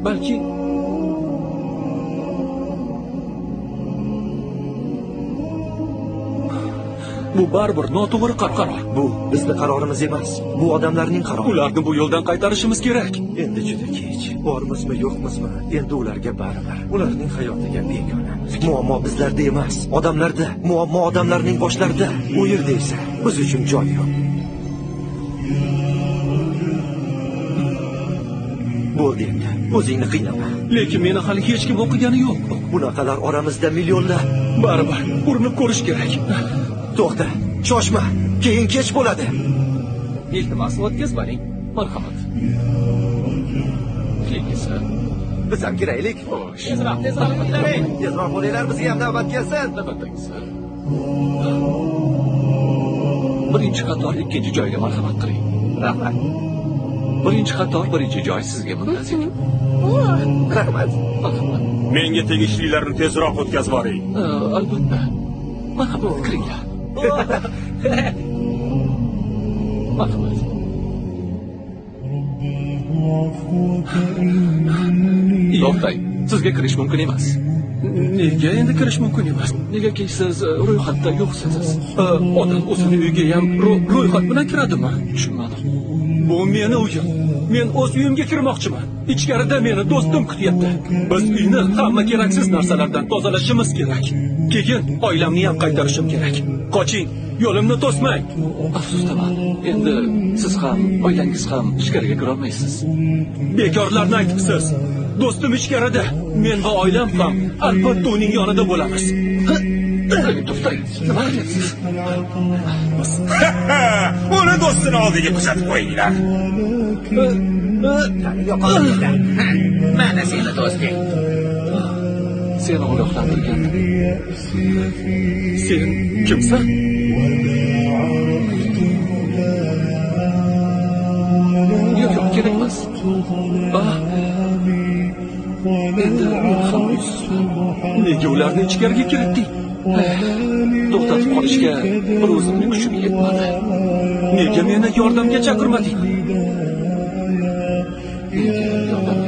balki bu baribir noto'g'ri qaror. Bu bizni qarorimiz emas. Bu odamlarning qarori. Ularni bu yo'ldan qaytarishimiz kerak. Endi juda kech. Bormizmi, yo'qmizmi? Endi ularga baribir. Ularning hayotiga begonamiz. Muammo bizlarda emas, odamlarda. Muammo odamlarning boshlarida. U yerda esa biz uchun joy yo'q. Bo'ldi endi. O'zingni qiynama. Lekin meni hali hech kim o'qigani yo'q. Bunaqalar oramizda millionlar. Baribir urinib ko'rish kerak. To'xta, shoshma. Keyin kech bo'ladi. Iltimos, o'tkazmang. Marhamat. Kelingizlar. Biz ham kiraylik. Xo'sh. Tezroq qilaring. Tezroq bo'linglar, bizga ham navbat kelsin. Navbatdagisi. Birinchi qator ikkinchi joyga marhamat qiling. Rahmat. Birinchi qator birinchi joy sizga muntazir. Rahmat. Marhamat. Menga tegishlilarni tezroq o'tkazib yuboring. Albatta. Marhamat, kiringlar. Marhamat. To'xtang, sizga kirish mumkin emas. Nega endi kirish mumkin emas? Negaki siz ro'yxatda yo'qsiz. Odam o'zini uyiga ham ro'yxat bilan kiradimi? Tushunmadim. Bu meni uyim. Men o'z uyimga kirmoqchiman. Ichkarida meni do'stim kutyapti. Biz uyni hamma keraksiz narsalardan tozalashimiz kerak. Keyin oilamni ham qaytarishim kerak. Qoching, yo'limni to'smang. Afsusdaman. Endi siz ham, oilangiz ham ichkariga kira olmaysiz. Bekorlarni aytibsiz. Do'stim ichkarida. Men va oilam ham albatta uning yonida bo'lamiz. To'xtang, nima qilyapsiz? Uni do'stini oldiga kuzatib qo'yinglar. Mana seni do'sting. Seni ogohlantirgan. Sen kimsan? Yo'q, kerak emas. Endi men ham nega ularni ichkariga kiritding? To'xtatib qolishga bir o'zimning kuchim yetmadi. Nega meni yordamga chaqirmading? Nega yordam